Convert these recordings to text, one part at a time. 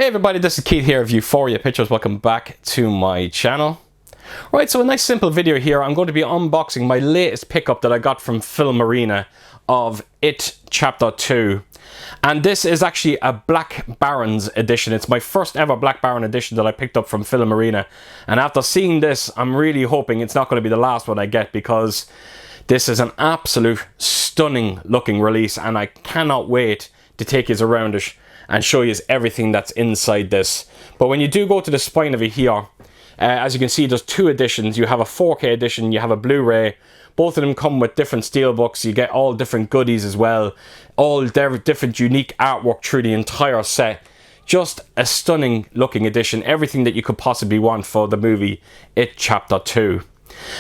Hey everybody, this is Keith here of Euphoria Pictures. Welcome back to my channel. Right, so a nice simple video here. I'm going to be unboxing my latest pickup that I got from Filmarena of It Chapter 2. And this is actually a Black Barons edition. It's my first ever Black Baron edition that I picked up from Filmarena. And after seeing this, I'm really hoping it's not going to be the last one I get, because this is an absolute stunning looking release and I cannot wait to take you around it and show you everything that's inside this. But when you do go to the spine of it here, as you can see, there's two editions. You have a 4K edition, you have a Blu-ray. Both of them come with different steelbooks. You get all different goodies as well. All different unique artwork through the entire set. Just a stunning looking edition. Everything that you could possibly want for the movie It Chapter 2.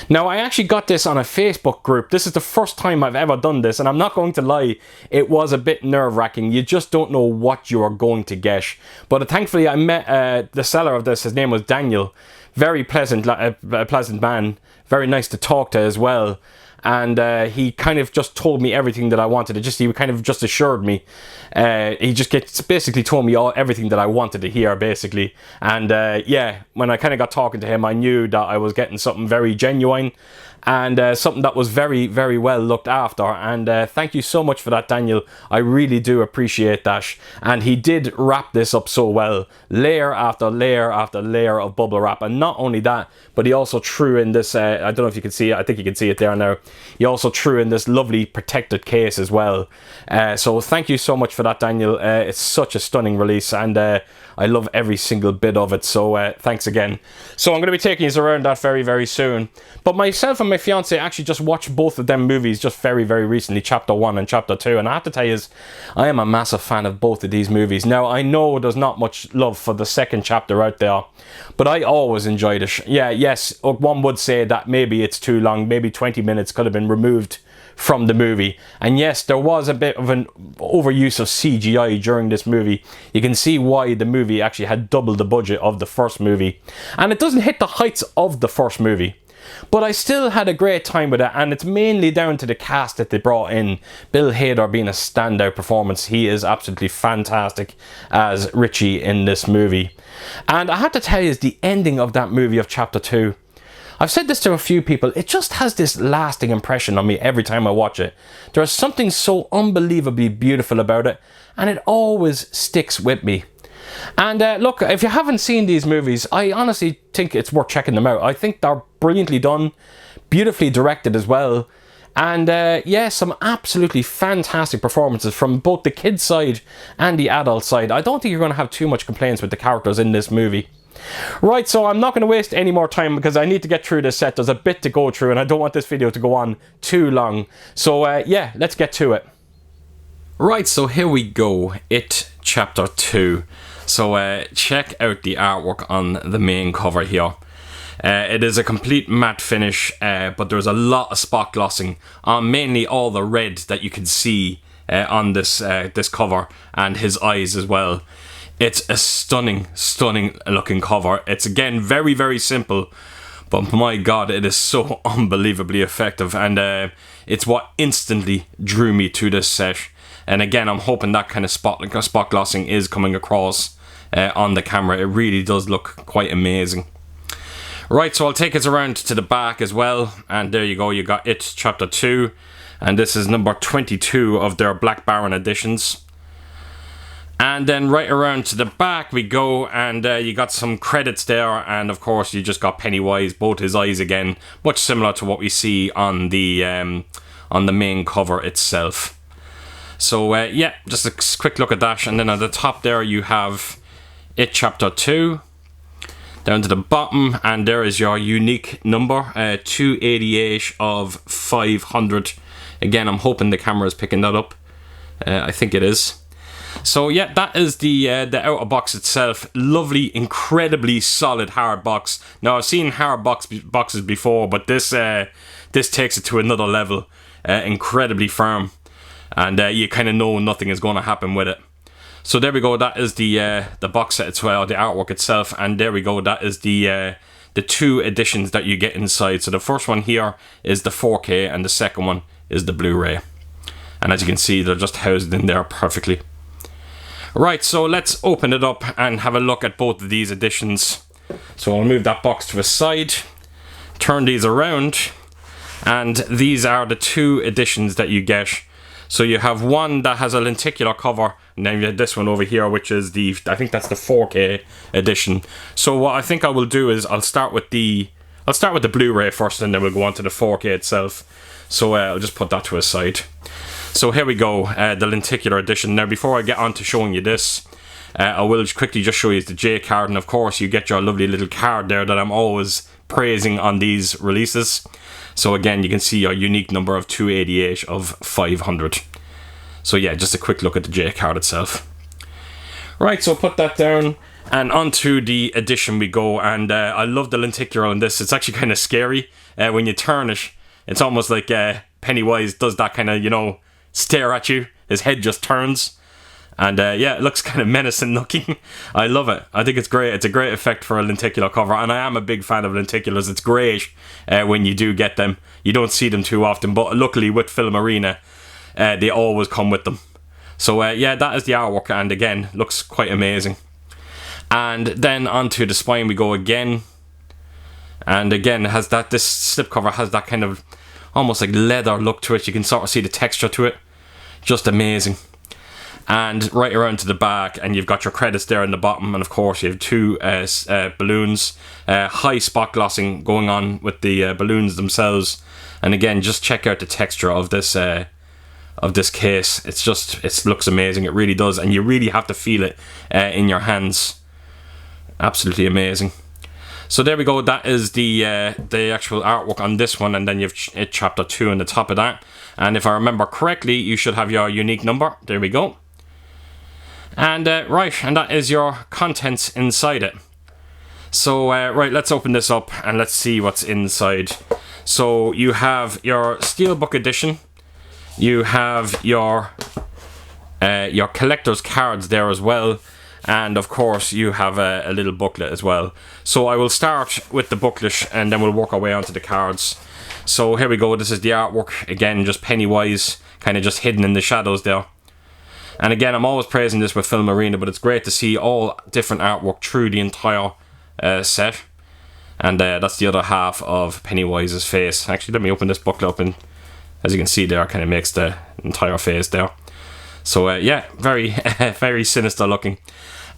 Now, I actually got this on a Facebook group. This is the first time I've ever done this, and I'm not going to lie, it was a bit nerve-wracking. You just don't know what you are going to get. But thankfully, I met the seller of this. His name was Daniel. Very pleasant, a pleasant man. Very nice to talk to as well. And he kind of just told me everything that I wanted. He kind of just assured me. He just basically told me everything that I wanted to hear, basically. And yeah, when I kind of got talking to him, I knew that I was getting something very genuine and something that was very, very well looked after. And thank you so much for that, Daniel. I really do appreciate that. And he did wrap this up so well. Layer after layer after layer of bubble wrap. And not only that, but he also threw in this, I don't know if you can see it, I think you can see it there now. He also threw in this lovely protected case as well. So thank you so much for that, Daniel. It's such a stunning release, and I love every single bit of it. So thanks again. So I'm going to be taking you around that very, very soon. But myself and my fiance actually just watched both of them movies just very, very recently, Chapter 1 and Chapter 2. And I have to tell you, I am a massive fan of both of these movies. Now, I know there's not much love for the second chapter out there, but I always enjoyed it. Yeah, yes, one would say that maybe it's too long. Maybe 20 minutes could have been removed from the movie. And yes, there was a bit of an overuse of CGI during this movie. You can see why the movie actually had double the budget of the first movie. And it doesn't hit the heights of the first movie. But I still had a great time with it, and it's mainly down to the cast that they brought in. Bill Hader being a standout performance. He is absolutely fantastic as Richie in this movie. And I have to tell you, the ending of that movie of Chapter 2, I've said this to a few people, it just has this lasting impression on me every time I watch it. There is something so unbelievably beautiful about it, and it always sticks with me. And look, if you haven't seen these movies, I honestly think it's worth checking them out. I think they're brilliantly done, beautifully directed as well. And yeah, some absolutely fantastic performances from both the kids side and the adult side. I don't think you're going to have too much complaints with the characters in this movie. Right, so I'm not going to waste any more time because I need to get through this set. There's a bit to go through and I don't want this video to go on too long. So yeah, let's get to it. Right, so here we go. It Chapter 2. So check out the artwork on the main cover here. It is a complete matte finish, but there's a lot of spot glossing on mainly all the red that you can see on this cover, and his eyes as well. It's a stunning, stunning looking cover. It's again very, very simple, but my god, it is so unbelievably effective, and it's what instantly drew me to this set. And again, I'm hoping that kind of spot glossing is coming across on the camera. It really does look quite amazing. Right, so I'll take us around to the back as well, and there you go, you got It Chapter 2, and this is number 22 of their Black Baron editions. And then right around to the back we go, and you got some credits there, and of course you just got Pennywise, both his eyes again, much similar to what we see on the main cover itself. So yeah, just a quick look at that, and then at the top there you have It Chapter 2. Down to the bottom, and there is your unique number, 288 of 500. Again, I'm hoping the camera is picking that up. I think it is. So yeah, that is the outer box itself. Lovely, incredibly solid hard box. Now, I've seen hard boxes before, but this takes it to another level. Incredibly firm, and you kind of know nothing is going to happen with it. So there we go, that is the box set as well, the artwork itself, and there we go, that is the two editions that you get inside. So the first one here is the 4K, and the second one is the Blu-ray. And as you can see, they're just housed in there perfectly. Right, so let's open it up and have a look at both of these editions. So I'll move that box to a side, turn these around, and these are the two editions that you get. So you have one that has a lenticular cover, and then you have this one over here, which is I think that's the 4K edition. So what I think I will do is I'll start with the Blu-ray first, and then we'll go on to the 4K itself. So I'll just put that to a side. So here we go, the lenticular edition. Now before I get on to showing you this, I will quickly just show you the J card, and of course you get your lovely little card there that I'm always praising on these releases. So again, you can see your unique number of 288 of 500. So yeah, just a quick look at the J card itself. Right, so put that down, and onto the edition we go. And I love the lenticular on this. It's actually kind of scary when you turn it. It's almost like Pennywise does that kind of, you know, stare at you. His head just turns. And yeah, it looks kind of menacing looking. I love it. I think it's great. It's a great effect for a lenticular cover, and I am a big fan of lenticulars. It's great when you do get them. You don't see them too often, but luckily with Filmarena, they always come with them. So yeah, that is the artwork, and again, looks quite amazing. And then onto the spine we go again. And again, it has this slipcover has that kind of almost like leather look to it. You can sort of see the texture to it. Just amazing. And right around to the back, and you've got your credits there in the bottom, and of course you have two balloons, high spot glossing going on with the balloons themselves. And again, just check out the texture of this case. It looks amazing. It really does, and you really have to feel it in your hands. Absolutely amazing. So there we go. That is the actual artwork on this one, and then you've chapter 2 on the top of that. And if I remember correctly, you should have your unique number. There we go. And right, and that is your contents inside it. So right, let's open this up and let's see what's inside. So you have your Steelbook edition. You have your collector's cards there as well. And of course you have a little booklet as well. So I will start with the booklet, and then we'll work our way onto the cards. So here we go. This is the artwork. Again, just Pennywise, kind of just hidden in the shadows there. And again, I'm always praising this with Filmarena, but it's great to see all different artwork through the entire set. And that's the other half of Pennywise's face. Actually, let me open this booklet up, and as you can see there, it kind of makes the entire face there. So yeah, very, very sinister looking.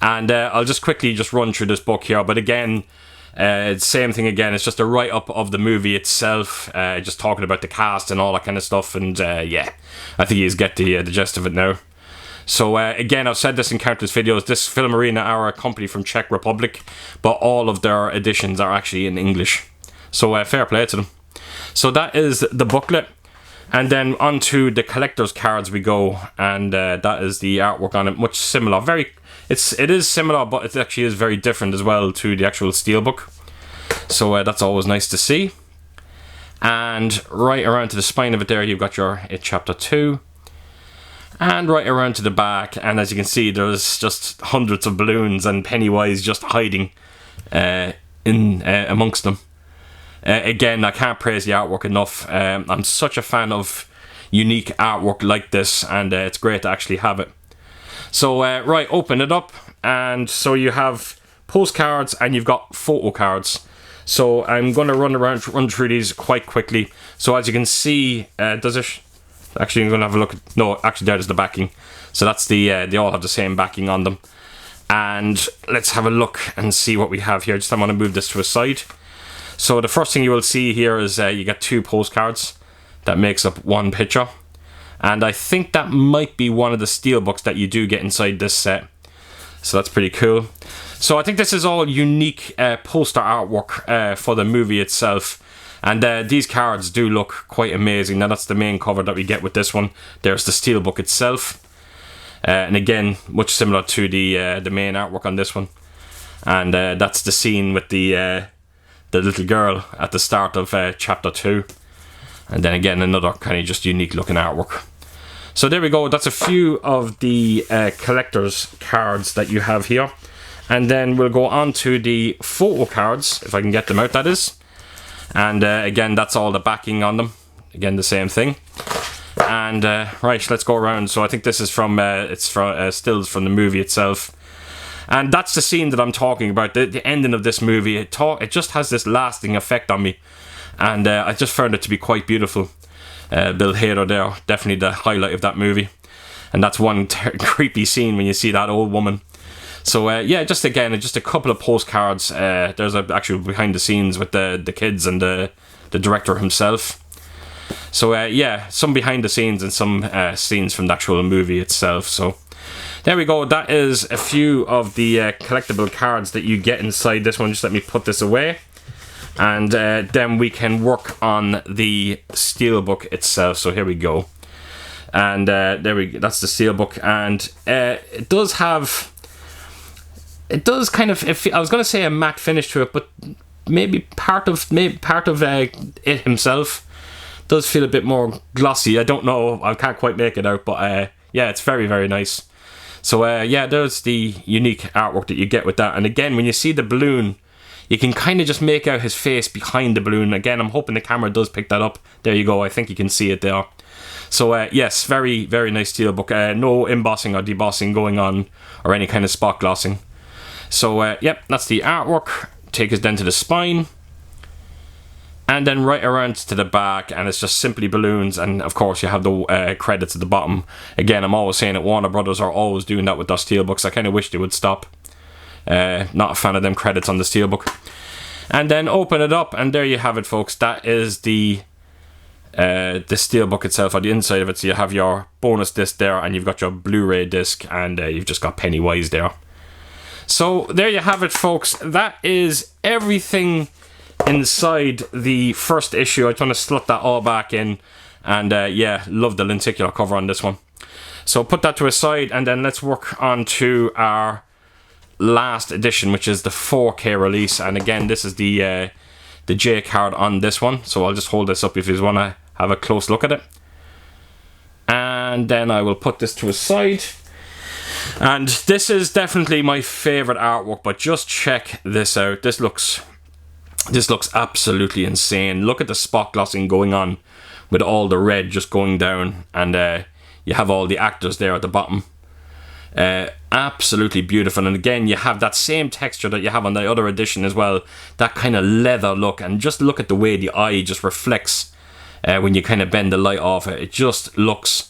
And I'll just quickly run through this book here. But again, same thing again. It's just a write-up of the movie itself, just talking about the cast and all that kind of stuff. And yeah, I think you get the gist of it now. So again, I've said this in countless videos, this Filmarena are a company from Czech Republic, but all of their editions are actually in English. So fair play to them. So that is the booklet. And then onto the collector's cards we go, and that is the artwork on it, much similar. It is similar, but it actually is very different as well to the actual Steelbook. So that's always nice to see. And right around to the spine of it there, you've got your chapter 2. And right around to the back, and as you can see, there's just hundreds of balloons and Pennywise just hiding amongst them. Again, I can't praise the artwork enough. I'm such a fan of unique artwork like this, and it's great to actually have it. So right, open it up, and so you have postcards and you've got photo cards. So I'm going to run through these quite quickly. So as you can see, does it? Actually, I'm going to have a look. No, actually, there's the backing. So that's they all have the same backing on them. And let's have a look and see what we have here. Just I want to move this to a side. So the first thing you will see here is you get 2 postcards that makes up 1 picture. And I think that might be one of the steelbooks that you do get inside this set. So that's pretty cool. So I think this is all unique poster artwork for the movie itself. And these cards do look quite amazing. Now that's the main cover that we get with this one. There's the steelbook itself. And again, much similar to the main artwork on this one. And that's the scene with the little girl at the start of chapter 2. And then again, another kind of just unique looking artwork. So there we go. That's a few of the collector's cards that you have here. And then we'll go on to the photo cards, if I can get them out, that is. And again, that's all the backing on them. Again, the same thing. And right, let's go around. So I think this is from stills from the movie itself, and that's the scene that I'm talking about. The ending of this movie, it just has this lasting effect on me, and I just found it to be quite beautiful. Bill Hader there, definitely the highlight of that movie, and that's one creepy scene when you see that old woman. So yeah, just a couple of postcards. There's actual behind the scenes with the kids and the director himself. So yeah, some behind the scenes and some scenes from the actual movie itself. So there we go. That is a few of the collectible cards that you get inside this one. Just let me put this away, and then we can work on the steelbook itself. So here we go, and there we go. That's the steelbook, and it does kind of, I was going to say a matte finish to it, but maybe part of it himself does feel a bit more glossy. I don't know, I can't quite make it out, but yeah, it's very, very nice. So yeah, there's the unique artwork that you get with that. And again, when you see the balloon, you can kind of just make out his face behind the balloon. Again, I'm hoping the camera does pick that up. There you go, I think you can see it there. So yes, very, very nice steelbook. No embossing or debossing going on, or any kind of spot glossing. So yep, that's the artwork. Take us then to the spine, and then right around to the back, and it's just simply balloons, and of course you have the credits at the bottom. Again, I'm always saying that Warner Brothers are always doing that with their steelbooks. I kind of wish they would stop. Not a fan of them credits on the steelbook. And then open it up, and there you have it, folks. That is the steelbook itself on the inside of it. So you have your bonus disc there, and you've got your Blu-ray disc, and you've just got Pennywise there. So there you have it, folks. That is everything inside the first issue. I just want to slot that all back in, and yeah, love the lenticular cover on this one. So put that to a side, and then let's work on to our last edition, which is the 4K release. And again, this is the J card on this one, so I'll just hold this up if you want to have a close look at it. And then I will put this to a side. And this is definitely my favorite artwork, but just check this out. This looks absolutely insane. Look at the spot glossing going on with all the red just going down, and you have all the actors there at the bottom. Absolutely beautiful. And again, you have that same texture that you have on the other edition as well, that kind of leather look, and just look at the way the eye just reflects when you kind of bend the light off it. It just looks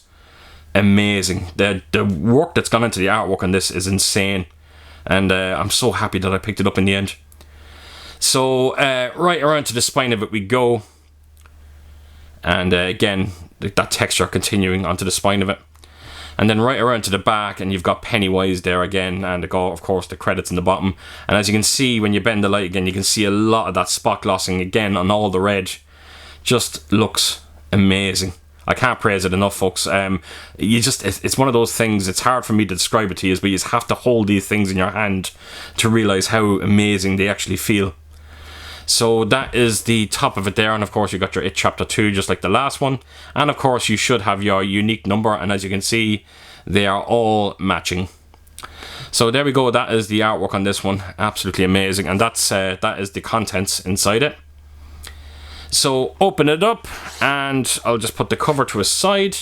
amazing. The work that's gone into the artwork on this is insane, and I'm so happy that I picked it up in the end. So right around to the spine of it we go, and again, that texture continuing onto the spine of it. And then right around to the back, and you've got Pennywise there again, and of course the credits in the bottom. And as you can see, when you bend the light again, you can see a lot of that spot glossing again on all the red. Just looks amazing. I can't praise it enough, folks. It's one of those things, it's hard for me to describe it to you, but you just have to hold these things in your hand to realise how amazing they actually feel. So that is the top of it there, and of course you got your It Chapter 2 just like the last one, and of course you should have your unique number, and as you can see, they are all matching. So there we go, that is the artwork on this one. Absolutely amazing, and that is the contents inside it. So open it up, and I'll just put the cover to a side.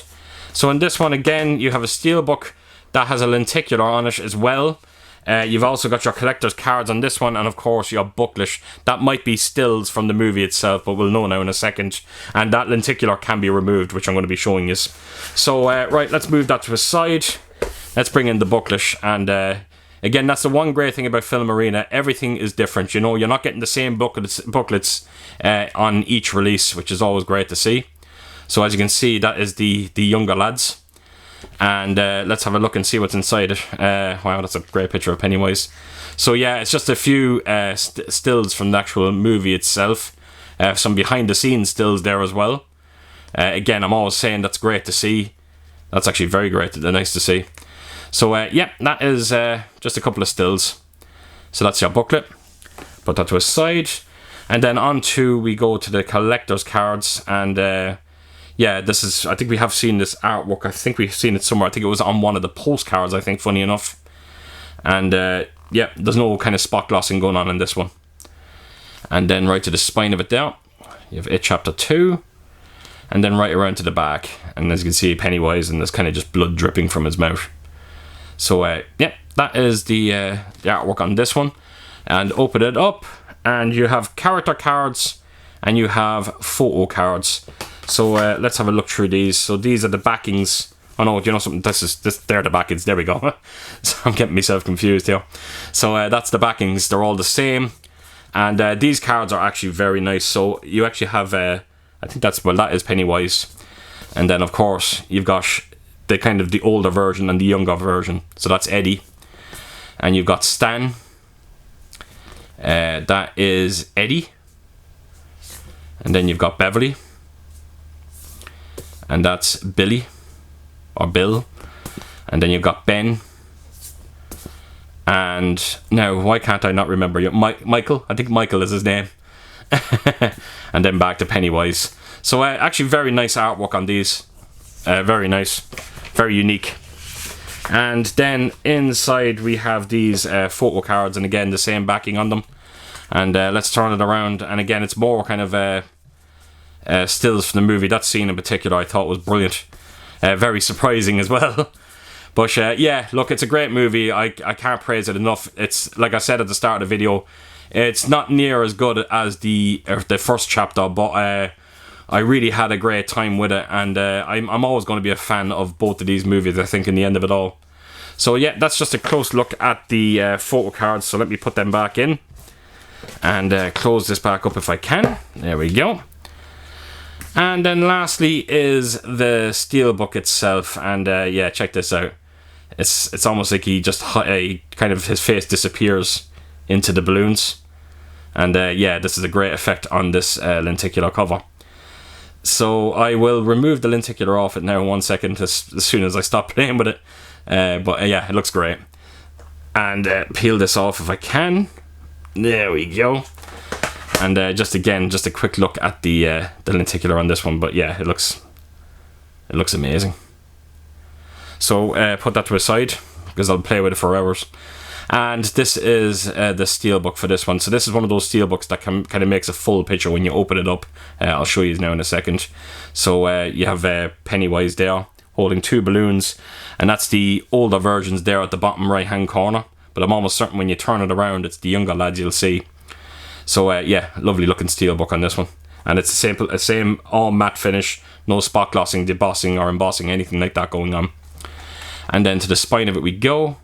So in this one, again, you have a steelbook that has a lenticular on it as well. You've also got your collector's cards on this one, and of course your booklet. That might be stills from the movie itself, but we'll know now in a second. And that lenticular can be removed, which I'm going to be showing you. So right, let's move that to a side. Let's bring in the booklet, and again, that's the one great thing about Filmarena. Everything is different. You know, you're not getting the same booklets on each release, which is always great to see. So as you can see, that is the younger lads. And let's have a look and see what's inside it. Wow, that's a great picture of Pennywise. So yeah, it's just a few stills from the actual movie itself. Some behind the scenes stills there as well. Again, I'm always saying that's great to see. That's actually very great. They're nice to see. So yeah, that is just a couple of stills. So that's your booklet. Put that to a side. And then we go to the collector's cards, and yeah, this is, I think we have seen this artwork. I think we've seen it somewhere. I think it was on one of the postcards, I think, funny enough. And yeah, there's no kind of spot glossing going on in this one. And then right to the spine of it there, you have It Chapter 2. and then right around to the back. And as you can see, Pennywise, and there's kind of just blood dripping from his mouth. So yeah, that is the artwork on this one. And open it up, and you have character cards and you have photo cards. So let's have a look through these. So these are the backings. Oh no, you know something? They're the backings. There we go. So I'm getting myself confused here. So that's the backings. They're all the same, and these cards are actually very nice. So you actually have, I think that is Pennywise, and then of course you've got the older version and the younger version. So that's Eddie, and you've got Stan. That is Eddie, and then you've got Beverly, and that's Billy or Bill, and then you've got Ben, and now why can't I not remember you? Michael, I think Michael is his name. And then back to Pennywise. So actually very nice artwork on these, very nice, very unique. And then inside we have these photo cards, and again the same backing on them. And let's turn it around, and again it's more kind of stills from the movie. That scene in particular I thought was brilliant, very surprising as well. But yeah, look, it's a great movie. I can't praise it enough. It's like I said at the start of the video, it's not near as good as the first chapter, but I really had a great time with it, and I'm always going to be a fan of both of these movies, I think, in the end of it all. So yeah, that's just a close look at the photo cards. So let me put them back in and close this back up if I can. There we go. And then lastly is the steelbook itself, and yeah, check this out. It's almost like he just kind of his face disappears into the balloons, and yeah, this is a great effect on this lenticular cover. So I will remove the lenticular off it now in 1 second, as soon as I stop playing with it. But yeah, it looks great. And peel this off if I can. There we go. And just a quick look at the lenticular on this one. But yeah, it looks amazing. So put that to a side, because I'll play with it for hours. And this is the steelbook for this one. So this is one of those steelbooks that kind of makes a full picture when you open it up. I'll show you now in a second. So you have Pennywise there holding two balloons, and that's the older versions there at the bottom right hand corner. But I'm almost certain when you turn it around, it's the younger lads you'll see. So yeah, lovely looking steelbook on this one. And it's the same all matte finish, no spot glossing, debossing or embossing, anything like that going on. And then to the spine of it we go.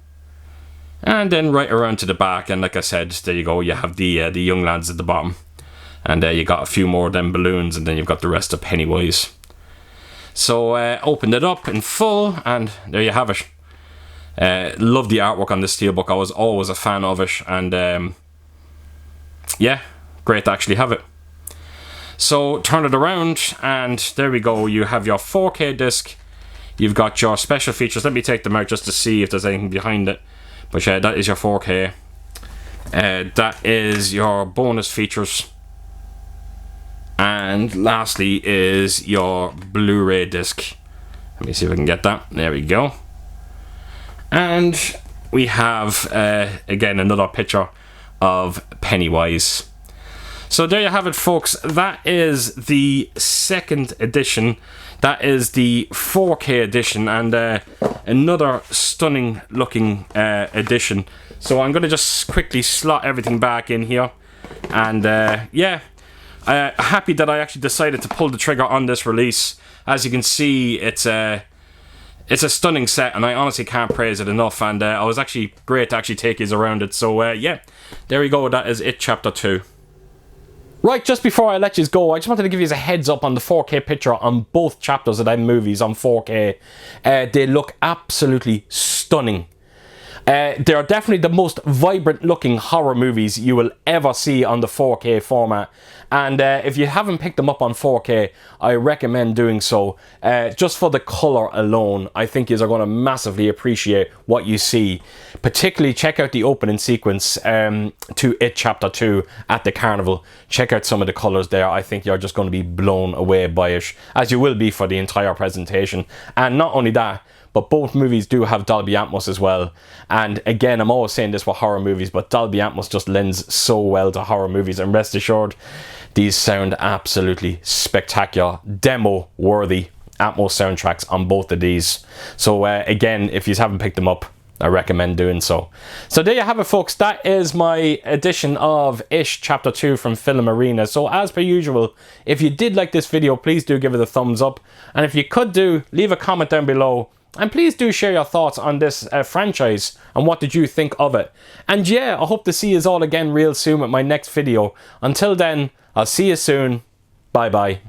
And then right around to the back, and like I said, there you go, you have the young lads at the bottom. And you got a few more of them balloons, and then you've got the rest of Pennywise. So opened it up in full, and there you have it. Love the artwork on this steelbook. I was always a fan of it, and yeah, great to actually have it. So turn it around, and there we go, you have your 4K disc. You've got your special features. Let me take them out just to see if there's anything behind it. But yeah, that is your 4K. That is your bonus features. And lastly is your Blu-ray disc. Let me see if I can get that. There we go. And we have, again, another picture of Pennywise. So there you have it, folks. That is the second edition. That is the 4K edition, and another stunning looking edition. So I'm going to just quickly slot everything back in here. And yeah, happy that I actually decided to pull the trigger on this release. As you can see, it's a stunning set, and I honestly can't praise it enough. And I was actually great to actually take you around it. So yeah, there we go. That is it, Chapter 2. Right, just before I let you go, I just wanted to give you a heads up on the 4K picture on both chapters of them movies on 4K. They look absolutely stunning. They are definitely the most vibrant looking horror movies you will ever see on the 4K format. And if you haven't picked them up on 4K, I recommend doing so. Just for the colour alone, I think you are going to massively appreciate what you see. Particularly check out the opening sequence to It Chapter 2 at the carnival. Check out some of the colours there. I think you're just going to be blown away by it, as you will be for the entire presentation. And not only that, but both movies do have Dolby Atmos as well. And again, I'm always saying this with horror movies, but Dolby Atmos just lends so well to horror movies. And rest assured, These sound absolutely spectacular, demo worthy Atmos soundtracks on both of these. So again, if you haven't picked them up, I recommend doing so. So there you have it, folks. That is my edition of Ish Chapter 2 from Filmarena. So as per usual, if you did like this video, please do give it a thumbs up. And if you could do, leave a comment down below. And please do share your thoughts on this franchise and what did you think of it. And yeah, I hope to see you all again real soon with my next video. Until then, I'll see you soon. Bye bye.